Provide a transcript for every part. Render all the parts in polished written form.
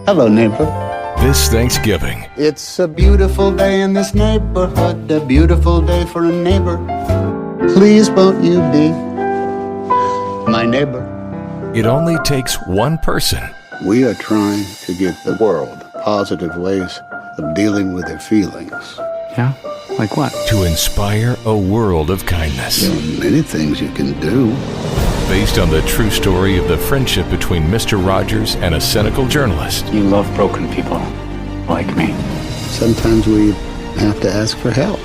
Hello, neighbor. This Thanksgiving, It's a beautiful day in this neighborhood, a beautiful day for a neighbor. Please won't you be my neighbor? it only takes one person We are trying to give the world positive ways of dealing with their feelings. Yeah? Like what? to inspire a world of kindness. There are many things you can do. Based on the true story of the friendship between Mr. Rogers and a cynical journalist. You love broken people like me. Sometimes we have to ask for help,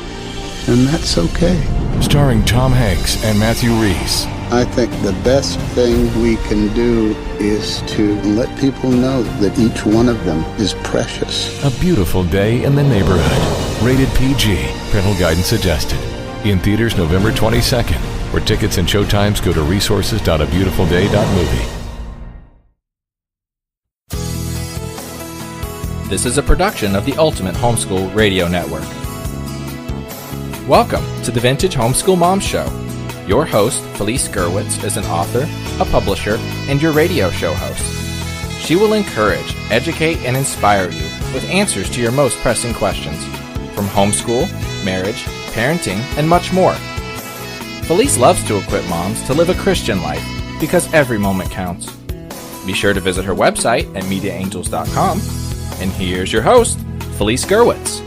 and that's okay. Starring Tom Hanks and Matthew Reese. I think the best thing we can do is to let people know that each one of them is precious. A beautiful day in the neighborhood. Rated PG. Parental guidance suggested. In theaters November 22nd. For tickets and showtimes, go to resources.abeautifulday.movie. This is a production of the Ultimate Homeschool Radio Network. Welcome to the Vintage Homeschool Mom Show. Your host, Felice Gerwitz, is an author, a publisher, and your radio show host. She will encourage, educate, and inspire you with answers to your most pressing questions from homeschool, marriage, parenting, and much more. Felice loves to equip moms to live a Christian life because every moment counts. Be sure to visit her website at mediaangels.com. And here's your host, Felice Gerwitz.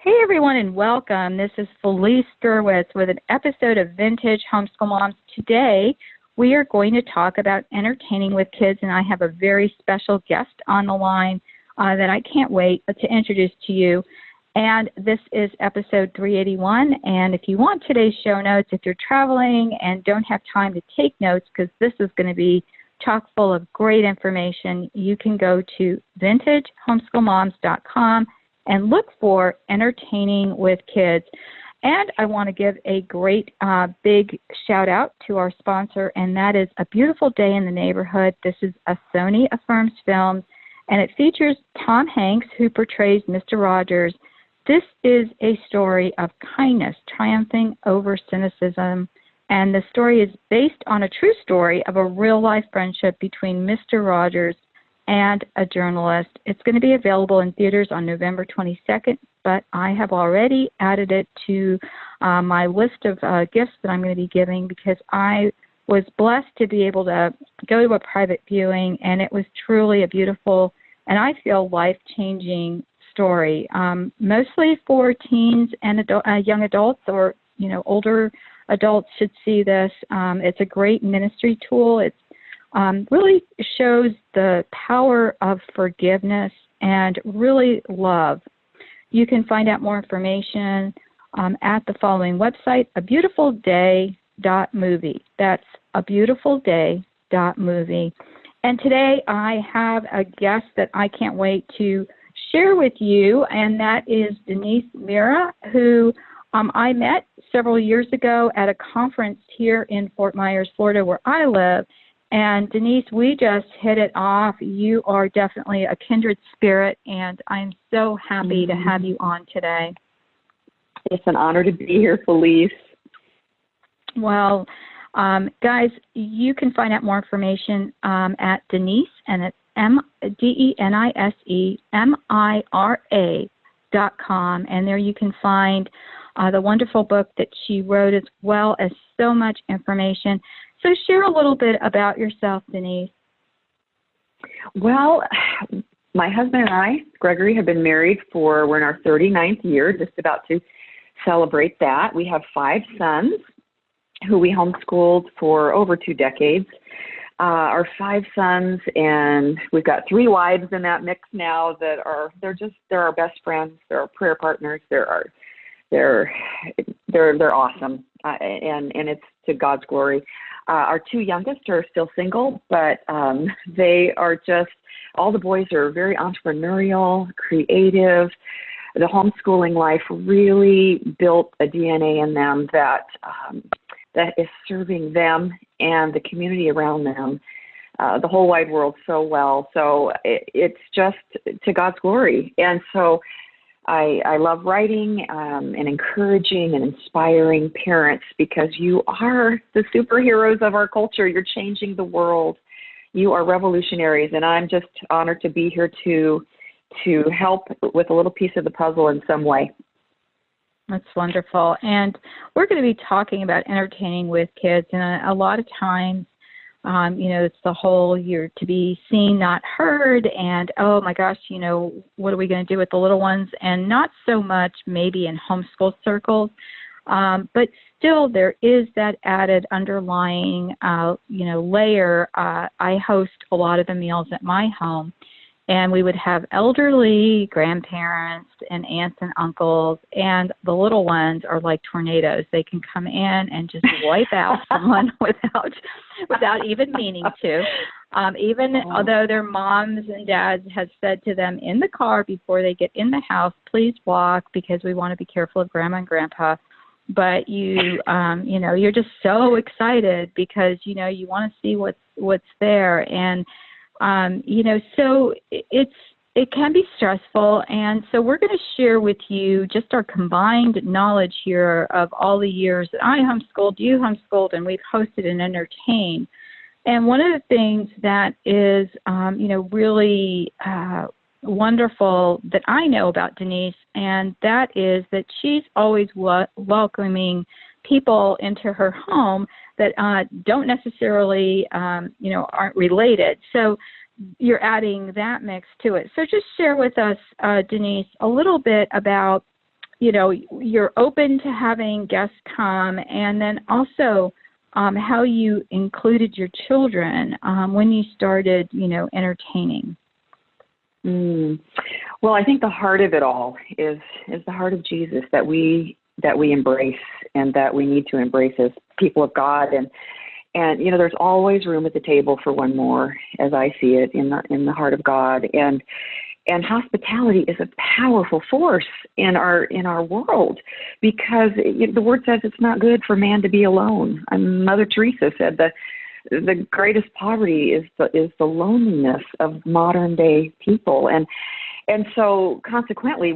Hey everyone and welcome. This is Felice Gerwitz with an episode of Vintage Homeschool Moms. Today we are going to talk about entertaining with kids, and I have a very special guest on the line that I can't wait to introduce to you. And this is episode 381, and if you want today's show notes, if you're traveling and don't have time to take notes, because this is going to be chock full of great information, you can go to vintagehomeschoolmoms.com and look for Entertaining with Kids. And I want to give a great big shout out to our sponsor, and that is A Beautiful Day in the Neighborhood. This is a Sony Affirms film, and it features Tom Hanks, who portrays Mr. Rogers. This is a story of kindness triumphing over cynicism, and the story is based on a true story of a real-life friendship between Mr. Rogers and a journalist. It's going to be available in theaters on November 22nd, but I have already added it to my list of gifts that I'm going to be giving because I was blessed to be able to go to a private viewing, and it was truly a beautiful and I feel life-changing story, mostly for teens and young adults, or older adults should see this. It's a great ministry tool. It really shows the power of forgiveness and really love. You can find out more information at the following website, abeautifulday.movie. That's abeautifulday.movie. And today I have a guest that I can't wait to share with you, and that is Denise Mira, who I met several years ago at a conference here in Fort Myers, Florida, where I live. And Denise, we just hit it off. You are definitely a kindred spirit, and I'm so happy to have you on today. It's an honor to be here, Felice. Well, guys, you can find out more information at Denise, and it's DeniseMira.com, and there you can find the wonderful book that she wrote, as well as so much information. So share a little bit about yourself, Denise. Well, my husband and I, Gregory, have been married we're in our 39th year, just about to celebrate that. We have 5 sons who we homeschooled for over 2 decades. Our 5 sons, and we've got 3 wives in that mix now that they're our best friends. They're our prayer partners. They're awesome, and it's to God's glory. Our 2 youngest are still single, but they are just, all the boys are very entrepreneurial, creative. The homeschooling life really built a DNA in them that is serving them and the community around them, the whole wide world so well. So it's just to God's glory. And so I love writing and encouraging and inspiring parents because you are the superheroes of our culture. You're changing the world. You are revolutionaries, and I'm just honored to be here to help with a little piece of the puzzle in some way. That's wonderful. And we're going to be talking about entertaining with kids, and a lot of times, it's the whole you're to be seen, not heard, and oh my gosh, what are we going to do with the little ones? And not so much maybe in homeschool circles, but still there is that added underlying, layer. I host a lot of the meals at my home, and we would have elderly grandparents and aunts and uncles, and the little ones are like tornadoes. They can come in and just wipe out someone without even meaning to. Although their moms and dads have said to them in the car before they get in the house, please walk because we want to be careful of grandma and grandpa. But you're just so excited because, you want to see what's there. And so it can be stressful. And so we're going to share with you just our combined knowledge here of all the years that I homeschooled, you homeschooled, and we've hosted and entertained. And one of the things that is, really wonderful that I know about Denise, and that is that she's always welcoming people into her home that don't necessarily, aren't related. So you're adding that mix to it. So just share with us, Denise, a little bit about, you're open to having guests come, and then also how you included your children when you started, entertaining. Well, I think the heart of it all is the heart of Jesus that we embrace and that we need to embrace as people of God. And there's always room at the table for one more, as I see it, in the heart of God. And hospitality is a powerful force in our world because the word says it's not good for man to be alone. Mother Teresa said that the greatest poverty is the loneliness of modern day people. And so consequently, as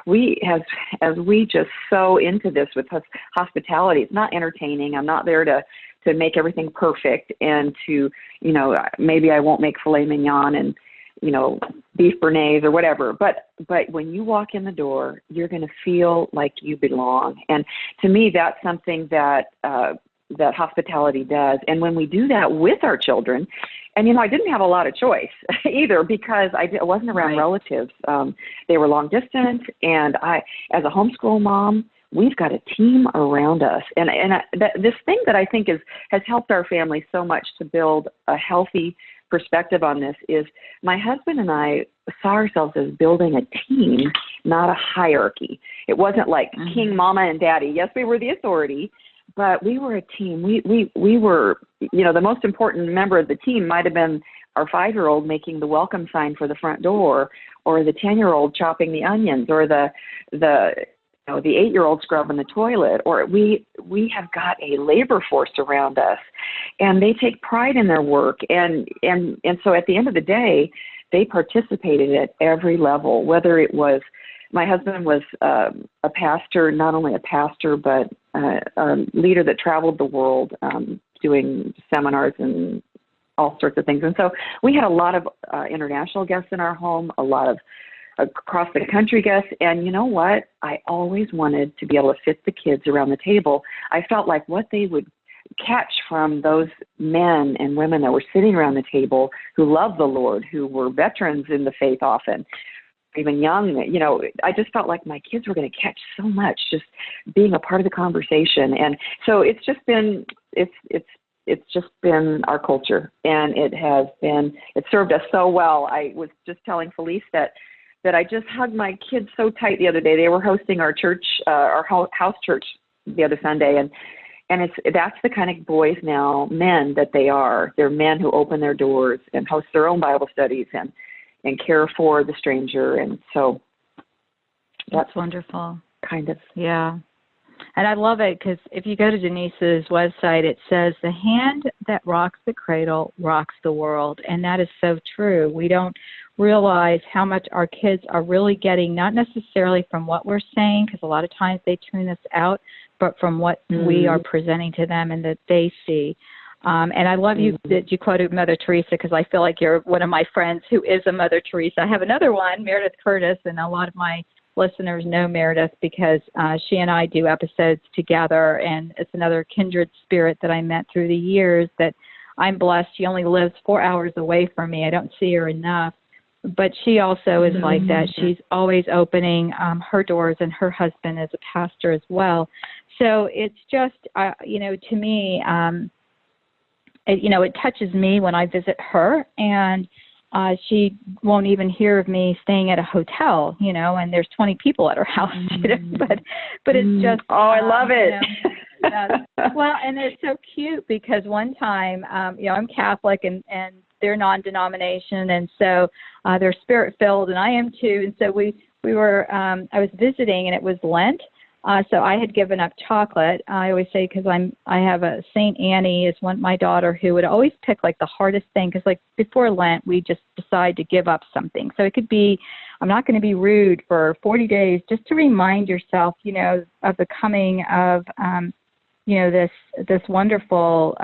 we just sow into this with hospitality, it's not entertaining. I'm not there to make everything perfect and to, maybe I won't make filet mignon and, beef béarnaise or whatever. But when you walk in the door, you're going to feel like you belong. And to me, that's something that hospitality does. And when we do that with our children, and, I didn't have a lot of choice either because I wasn't around relatives. They were long distance. And as a homeschool mom, we've got a team around us. And this thing that I think has helped our family so much to build a healthy perspective on this is my husband and I saw ourselves as building a team, not a hierarchy. It wasn't like King Mama and Daddy. Yes, we were the authority, but we were a team. We were, the most important member of the team might have been our 5-year-old making the welcome sign for the front door, or the 10-year-old chopping the onions, or the 8-year-old scrubbing the toilet. Or we have got a labor force around us, and they take pride in their work. And so at the end of the day, they participated at every level, whether it was, my husband was a pastor, not only a pastor, but a leader that traveled the world doing seminars and all sorts of things. And so we had a lot of international guests in our home, a lot of across the country guests. And you know what? I always wanted to be able to fit the kids around the table. I felt like what they would catch from those men and women that were sitting around the table who loved the Lord, who were veterans in the faith often, even young, I just felt like my kids were going to catch so much just being a part of the conversation. And so it's just been our culture, and it served us so well. I was just telling Felice that I just hugged my kids so tight the other day. They were hosting our church, our house church the other Sunday. And that's the kind of boys now, men that they are. They're men who open their doors and host their own Bible studies and care for the stranger. And so that's wonderful. Kind of. Yeah. And I love it because if you go to Denise's website, it says the hand that rocks the cradle rocks the world. And that is so true. We don't realize how much our kids are really getting, not necessarily from what we're saying, because a lot of times they tune us out, but from what we are presenting to them and that they see. And I love you that you quoted Mother Teresa, because I feel like you're one of my friends who is a Mother Teresa. I have another one, Meredith Curtis, and a lot of my listeners know Meredith because she and I do episodes together, and it's another kindred spirit that I met through the years that I'm blessed. She only lives 4 hours away from me. I don't see her enough. But she also is like that. She's always opening her doors, and her husband is a pastor as well. So it's just, to me, it touches me when I visit her, and she won't even hear of me staying at a hotel, and there's 20 people at her house, but it's just. Oh, I love it. Well, and it's so cute because one time, I'm Catholic and they're non-denomination, and so they're spirit-filled, and I am too. And so we were, I was visiting, and it was Lent. So I had given up chocolate. I always say, because I have a Saint Annie is my daughter, who would always pick like the hardest thing, because like before Lent we just decide to give up something. So it could be, I'm not going to be rude for 40 days, just to remind yourself, of the coming of this wonderful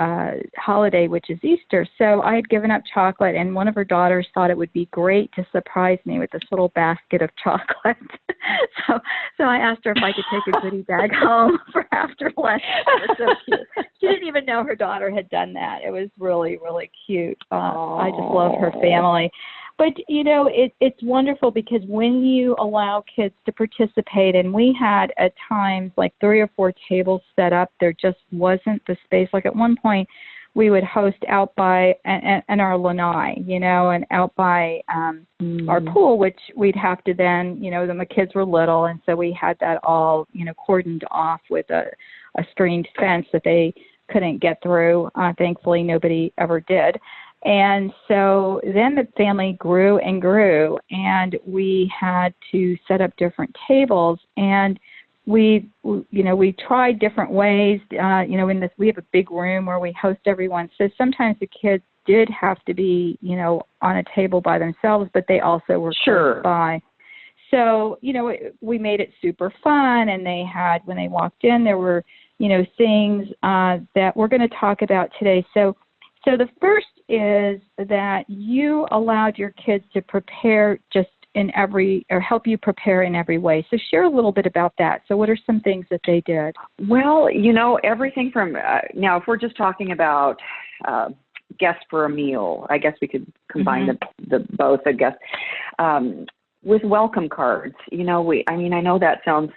holiday, which is Easter. So I had given up chocolate, and one of her daughters thought it would be great to surprise me with this little basket of chocolate. So I asked her if I could take a goodie bag home for after lunch. It was so cute. She didn't even know her daughter had done that. It was really, really cute. I just love her family. But, it's wonderful because when you allow kids to participate, and we had at times like 3 or 4 tables set up, there just wasn't the space. Like at one point, we would host out by in our lanai, and out by our pool, which we'd have to then, the kids were little, and so we had that all, cordoned off with a screened fence that they couldn't get through. Thankfully, nobody ever did. And so then the family grew and grew, and we had to set up different tables, and we tried different ways. In this, we have a big room where we host everyone. So sometimes the kids did have to be, on a table by themselves, but they also were close by. So, we made it super fun, and they had, when they walked in, there were, things that we're going to talk about today. So the first is that you allowed your kids to prepare just help you prepare in every way. So share a little bit about that. So what are some things that they did? Well, everything from, now if we're just talking about guests for a meal, I guess we could combine the both, I guess. With welcome cards, I know it sounds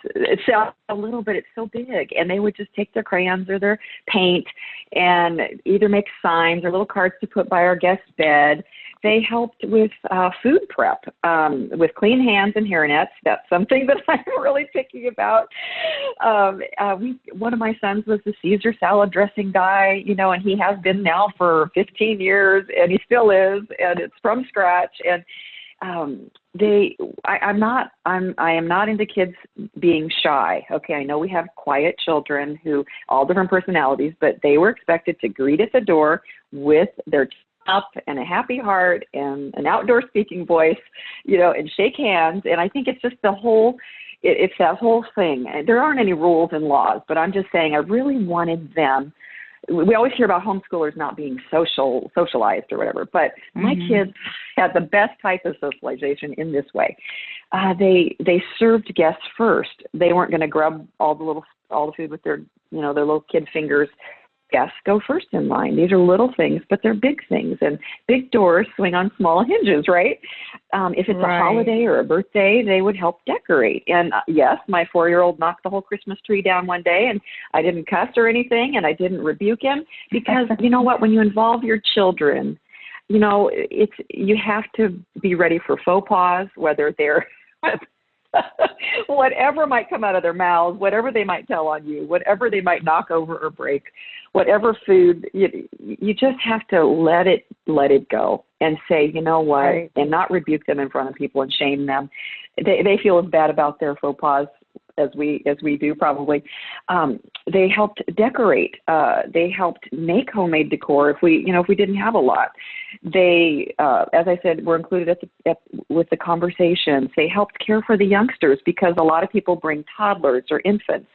a little bit, it's so big, and they would just take their crayons or their paint and either make signs or little cards to put by our guest bed. They helped with food prep, with clean hands and hairnets. That's something that I'm really picky about. One of my sons was the Caesar salad dressing guy, and he has been now for 15 years, and he still is, and it's from scratch. And I am not into kids being shy. Okay, I know we have quiet children who all different personalities, but they were expected to greet at the door with their up and a happy heart and an outdoor speaking voice, and shake hands. And I think it's just it's that whole thing. There aren't any rules and laws, but I'm just saying I really wanted them. We always hear about homeschoolers not being socialized or whatever, but my kids had the best type of socialization in this way. They served guests first. They weren't going to grab all the food with their little kid fingers. Guests go first in line. These are little things, but they're big things, and big doors swing on small hinges, right? If it's a holiday or a birthday, they would help decorate. And yes, my 4-year-old knocked the whole Christmas tree down one day, and I didn't cuss or anything, and I didn't rebuke him, because you know what? When you involve your children, you have to be ready for faux pas, whether they're whatever might come out of their mouths, whatever they might tell on you, whatever they might knock over or break, whatever food, you just have to let it go and say, you know what, and not rebuke them in front of people and shame them. They feel as bad about their faux pas as we do probably. They helped decorate. They helped make homemade decor if we didn't have a lot. They, as I said, were included with the conversations. They helped care for the youngsters because a lot of people bring toddlers or infants,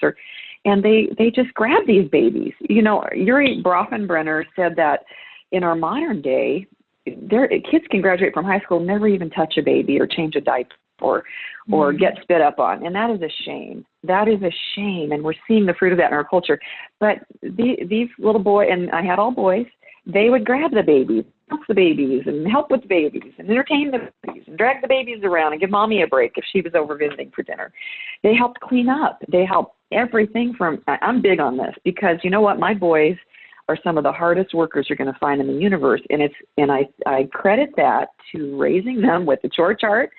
and they just grab these babies. Yuri Brofenbrenner said that in our modern day, kids can graduate from high school, never even touch a baby or change a diaper or get spit up on. And that is a shame. That is a shame. And we're seeing the fruit of that in our culture. But these little boys, and I had all boys, they would grab the babies, help the babies, and help with the babies, and entertain the babies, and drag the babies around and give mommy a break if she was over visiting for dinner. They helped clean up. They helped everything from, I'm big on this because you know what, my boys are some of the hardest workers you're going to find in the universe. And I credit that to raising them with the chore chart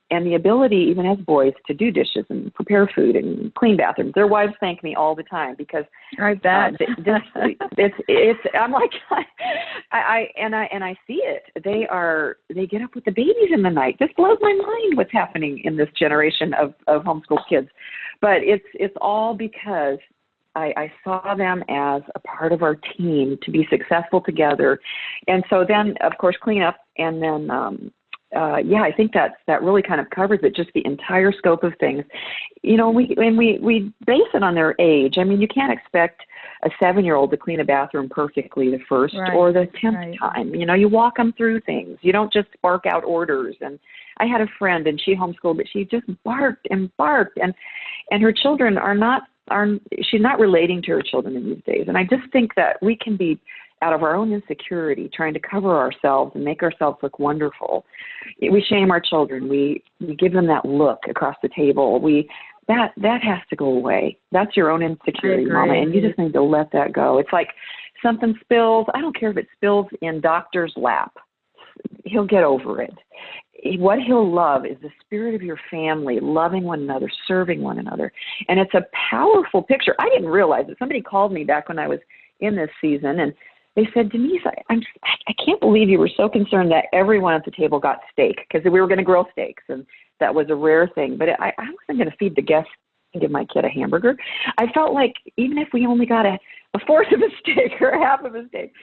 and the ability, even as boys, to do dishes and prepare food and clean bathrooms. Their wives thank me all the time because I bet it's. I'm like, I see it. They get up with the babies in the night. This blows my mind what's happening in this generation of homeschool kids, but it's all because I saw them as a part of our team to be successful together. And so then, of course, clean up. And then, I think that really kind of covers it, just the entire scope of things. We base it on their age. I mean, you can't expect a 7-year-old to clean a bathroom perfectly the first or the 10th time. You walk them through things. You don't just bark out orders. And I had a friend, and she homeschooled, but she just barked and barked. And her children she's not relating to her children in these days. And I just think that we can be out of our own insecurity, trying to cover ourselves and make ourselves look wonderful. We shame our children. We give them that look across the table. That has to go away. That's your own insecurity, Mama, and you just need to let that go. It's like something spills. I don't care if it spills in doctor's lap. He'll get over it. What he'll love is the spirit of your family, loving one another, serving one another. And it's a powerful picture. I didn't realize it. Somebody called me back when I was in this season, and they said, Denise, I can't believe you were so concerned that everyone at the table got steak, because we were going to grill steaks, and that was a rare thing. But I wasn't going to feed the guests and give my kid a hamburger. I felt like even if we only got a fourth of a steak or a half of a steak,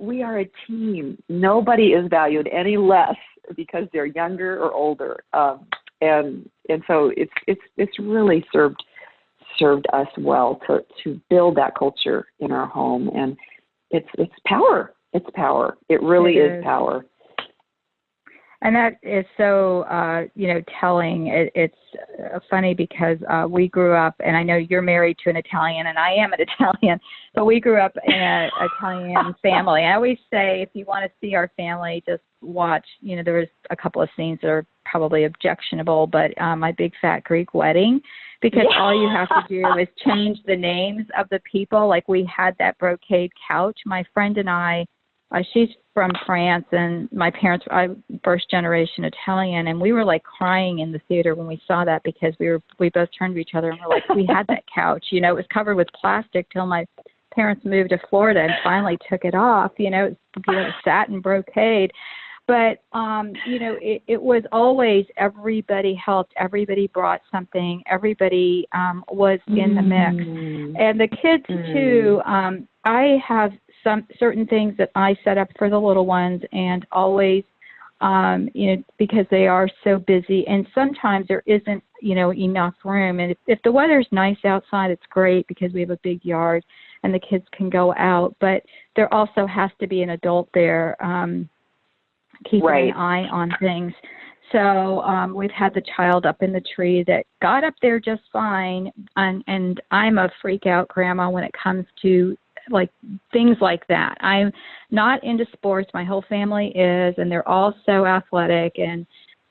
we are a team. Nobody is valued any less because they're younger or older. And so it's really served us well to build that culture in our home. And it's power. It's power. It really is power. And that is so, telling. It's funny because we grew up, and I know you're married to an Italian, and I am an Italian, but we grew up in an Italian family. I always say, if you want to see our family, just watch. There was a couple of scenes that are probably objectionable, but my big fat Greek wedding, because all you have to do is change the names of the people. Like, we had that brocade couch. My friend and I, she's from France, and my parents are first generation Italian, and we were like crying in the theater when we saw that, because we both turned to each other and we're like, we had that couch. It was covered with plastic till my parents moved to Florida and finally took it off. It's satin brocade. But, it was always everybody helped, everybody brought something, everybody was in the mix. And the kids, too, I have some certain things that I set up for the little ones, and always, because they are so busy. And sometimes there isn't, enough room. And if the weather's nice outside, it's great because we have a big yard and the kids can go out. But there also has to be an adult there keeping an eye on things. So we've had the child up in the tree that got up there just fine. And I'm a freak out grandma when it comes to like things like that. I'm not into sports. My whole family is, and they're all so athletic.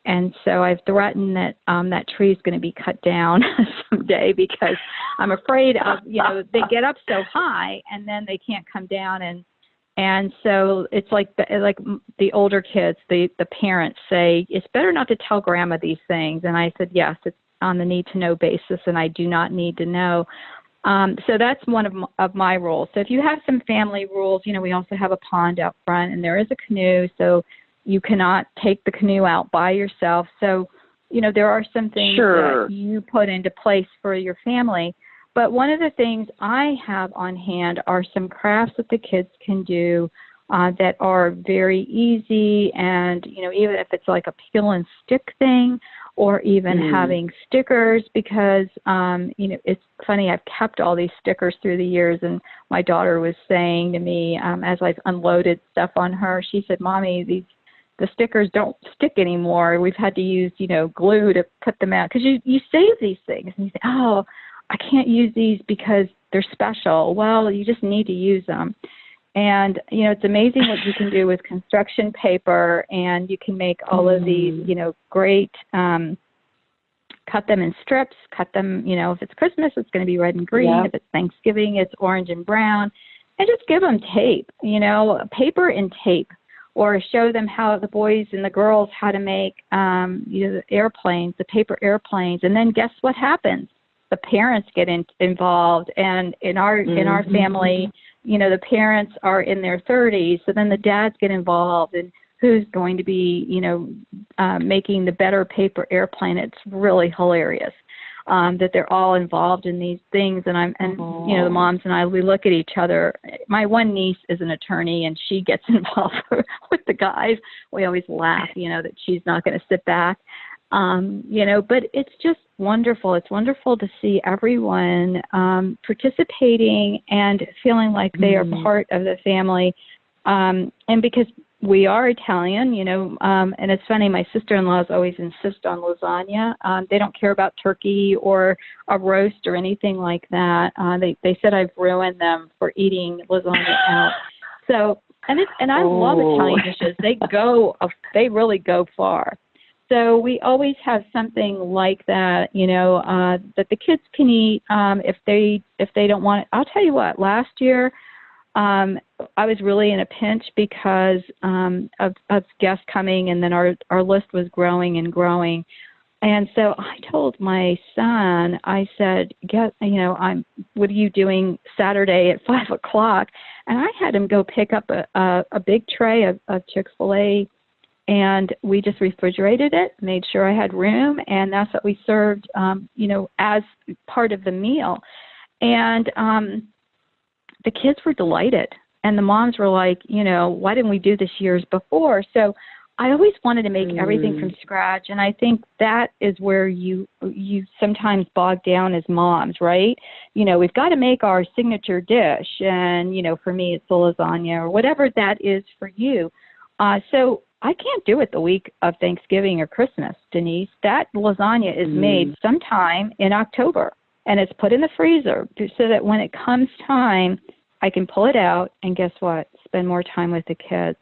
And so I've threatened that that tree is going to be cut down someday, because I'm afraid of, they get up so high and then they can't come down. And so it's like the older kids, the parents say, it's better not to tell grandma these things. And I said, yes, it's on the need to know basis, and I do not need to know. So that's one of my rules. So if you have some family rules, we also have a pond out front, and there is a canoe, so you cannot take the canoe out by yourself. So there are some things Sure. that you put into place for your family. But one of the things I have on hand are some crafts that the kids can do that are very easy. And, even if it's like a peel and stick thing, or even having stickers, because, it's funny, I've kept all these stickers through the years, and my daughter was saying to me, as I've unloaded stuff on her, she said, Mommy, the stickers don't stick anymore. We've had to use, glue to put them out, because you save these things, and you say, oh, I can't use these because they're special. Well, you just need to use them. And, it's amazing what you can do with construction paper, and you can make all of these, great, cut them in strips, cut them, if it's Christmas, it's going to be red and green. Yeah. If it's Thanksgiving, it's orange and brown. And just give them tape, paper and tape, or show them how the boys and the girls how to make, the airplanes, the paper airplanes. And then guess what happens? The parents get involved. And in our family, the parents are in their 30s, so then the dads get involved, and who's going to be, making the better paper airplane. It's really hilarious that they're all involved in these things. And the moms and I, we look at each other. My one niece is an attorney, and she gets involved with the guys. We always laugh, that she's not going to sit back. But it's just wonderful. It's wonderful to see everyone participating and feeling like they are part of the family. And because we are Italian, and it's funny, my sister-in-laws always insist on lasagna. They don't care about turkey or a roast or anything like that. They said I've ruined them for eating lasagna out. So, and I love Italian dishes. They really go far. So we always have something like that, that the kids can eat if they don't want it. I'll tell you what, last year I was really in a pinch because of guests coming, and then our list was growing and growing. And so I told my son, I said, what are you doing Saturday at 5:00? And I had him go pick up a big tray of Chick-fil-A, and we just refrigerated it, made sure I had room, and that's what we served, as part of the meal. And the kids were delighted, and the moms were like, why didn't we do this years before? So I always wanted to make everything from scratch, and I think that is where you sometimes bog down as moms, right? We've got to make our signature dish, and, for me it's the lasagna or whatever that is for you. So I can't do it the week of Thanksgiving or Christmas, Denise. That lasagna is made sometime in October, and it's put in the freezer so that when it comes time, I can pull it out and guess what? Spend more time with the kids.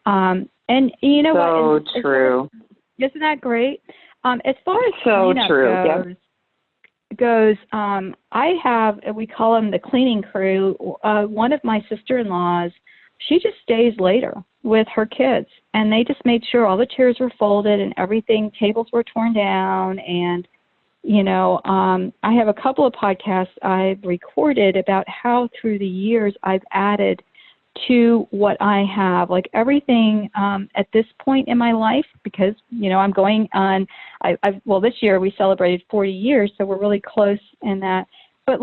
And you know what? So true. Isn't that great? As far as so cleanup true. goes, I have, we call them the cleaning crew. One of my sister-in-laws, she just stays later with her kids, and they just made sure all the chairs were folded and everything, tables were torn down. And, I have a couple of podcasts I've recorded about how through the years I've added to what I have, like everything at this point in my life, because, I'm going on, this year we celebrated 40 years, so we're really close in that. But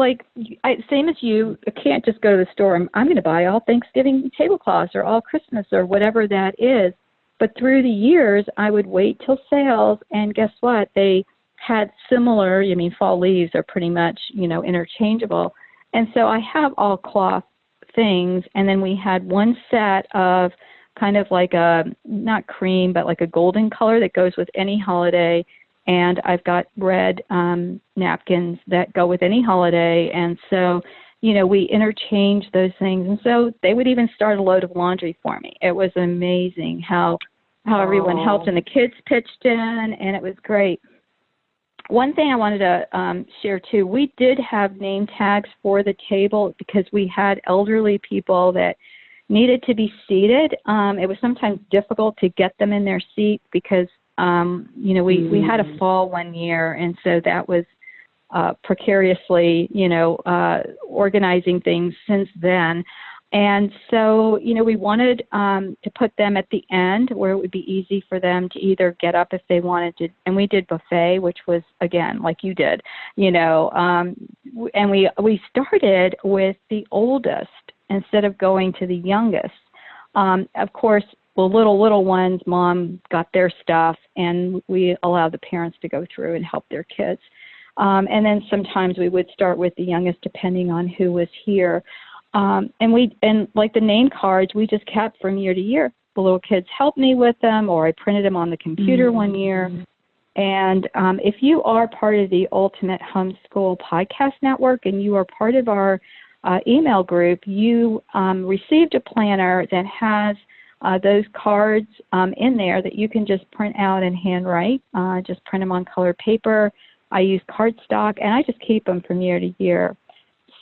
same as you, I can't just go to the store. I'm going to buy all Thanksgiving tablecloths or all Christmas or whatever that is. But through the years, I would wait till sales, and guess what? They had similar, fall leaves are pretty much, interchangeable. And so I have all cloth things, and then we had one set of kind of like a, not cream, but like a golden color that goes with any holiday. And I've got red napkins that go with any holiday. And so, we interchange those things. And so they would even start a load of laundry for me. It was amazing how everyone helped, and the kids pitched in, and it was great. One thing I wanted to share, too, we did have name tags for the table because we had elderly people that needed to be seated. It was sometimes difficult to get them in their seat because we had a fall one year, and so that was precariously, organizing things since then. And so, we wanted to put them at the end where it would be easy for them to either get up if they wanted to. And we did buffet, which was, again, like you did, and we started with the oldest instead of going to the youngest. Of course, the little ones, mom got their stuff, and we allowed the parents to go through and help their kids. And then sometimes we would start with the youngest depending on who was here. And like the name cards, we just kept from year to year. The little kids helped me with them, or I printed them on the computer one year. And if you are part of the Ultimate Homeschool Podcast Network and you are part of our email group, you received a planner that has those cards in there that you can just print out and handwrite. Just print them on colored paper. I use cardstock, and I just keep them from year to year.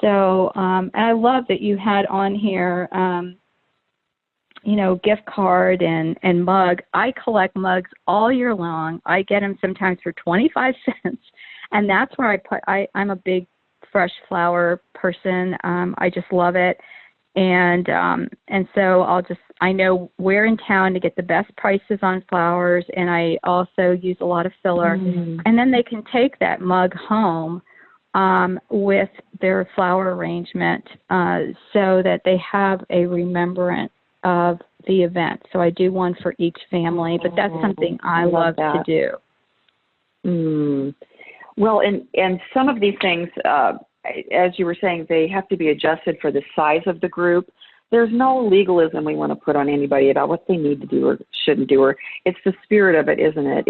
So, and I love that you had on here, gift card and mug. I collect mugs all year long. I get them sometimes for 25 cents, and that's where I'm a big fresh flower person. I just love it. And so I know where in town to get the best prices on flowers, and I also use a lot of filler. And then they can take that mug home with their flower arrangement so that they have a remembrance of the event. So I do one for each family, but that's something I love to do. Well, and some of these things, as you were saying, they have to be adjusted for the size of the group. There's no legalism we want to put on anybody about what they need to do or shouldn't do. Or it's the spirit of it, isn't it?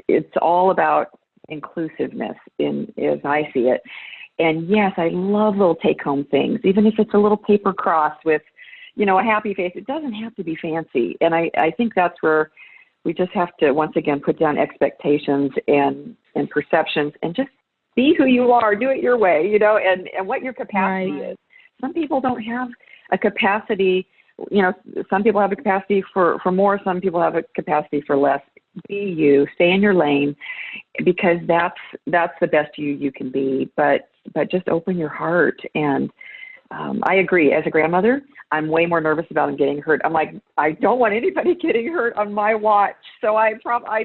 It's all about inclusiveness as I see it. And yes, I love little take-home things, even if it's a little paper cross with, a happy face. It doesn't have to be fancy. And I think that's where we just have to, once again, put down expectations and perceptions and just be who you are, do it your way, and what your capacity is. Some people don't have a capacity, some people have a capacity for more, some people have a capacity for less. Be you, stay in your lane, because that's the best you can be, but just open your heart. And I agree, as a grandmother, I'm way more nervous about them getting hurt. I'm like, I don't want anybody getting hurt on my watch. So I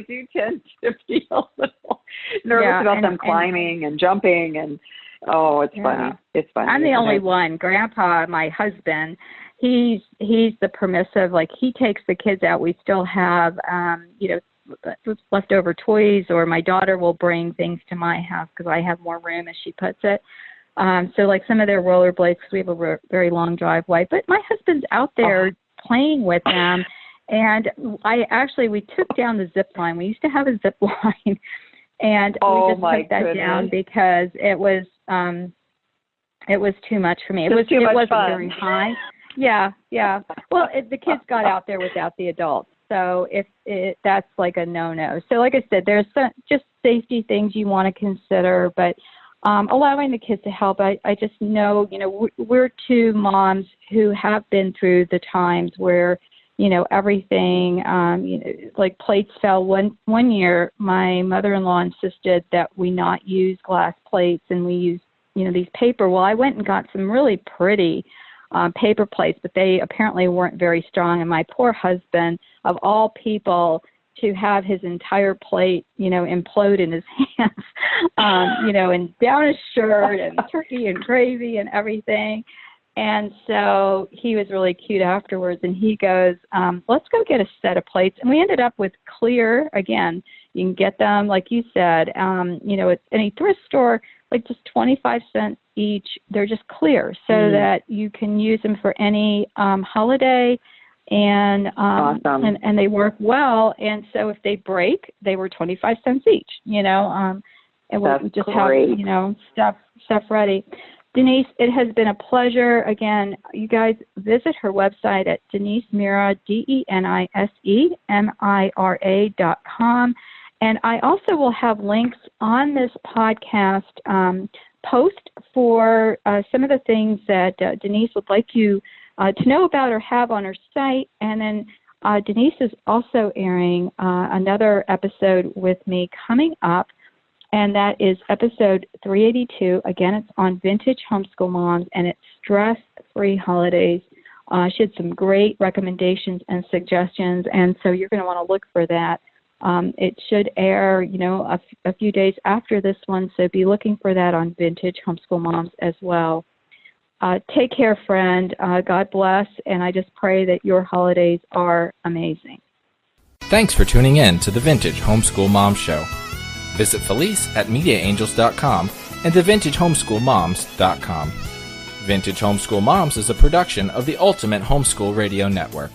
do tend to feel a little nervous about them climbing and jumping, and it's funny. It's funny. I'm the only one. Grandpa, my husband, he's the permissive, like he takes the kids out. We still have, leftover toys, or my daughter will bring things to my house because I have more room, as she puts it. So like some of their rollerblades, because we have a very long driveway, but my husband's out there playing with them. And we took down the zip line. We used to have a zip line, and we just took that down because it was too much for me. It wasn't very high. Yeah. Well, the kids got out there without the adults. So that's like a no-no. So like I said, there's just safety things you want to consider, but allowing the kids to help. I just know, we're two moms who have been through the times where, everything, like plates fell. One year, my mother-in-law insisted that we not use glass plates and we use, these paper. Well, I went and got some really pretty paper plates, but they apparently weren't very strong. And my poor husband, of all people, to have his entire plate, implode in his hands, and down his shirt and turkey and gravy and everything. And so he was really cute afterwards, and he goes, let's go get a set of plates. And we ended up with clear. Again, you can get them, like you said, at any thrift store, like just 25 cents each. They're just clear so that you can use them for any holiday. And awesome. and they work well. And so if they break, they were 25 cents each, and we'll just great. Have, stuff ready. Denise, it has been a pleasure. Again, you guys visit her website at Denise Mira, DeniseMira.com. And I also will have links on this podcast post for some of the things that Denise would like you to know about or have on her site. And then Denise is also airing another episode with me coming up And that is episode 382. Again, it's on vintage homeschool moms, and it's stress-free holidays. She had some great recommendations and suggestions, and so you're going to want to look for that. It should air, a few days after this one, so be looking for that on Vintage Homeschool Moms as well. Take care, friend. God bless, and I just pray that your holidays are amazing. Thanks for tuning in to the Vintage Homeschool Mom Show. Visit Felice at MediaAngels.com and TheVintageHomeschoolMoms.com. Vintage Homeschool Moms is a production of the Ultimate Homeschool Radio Network.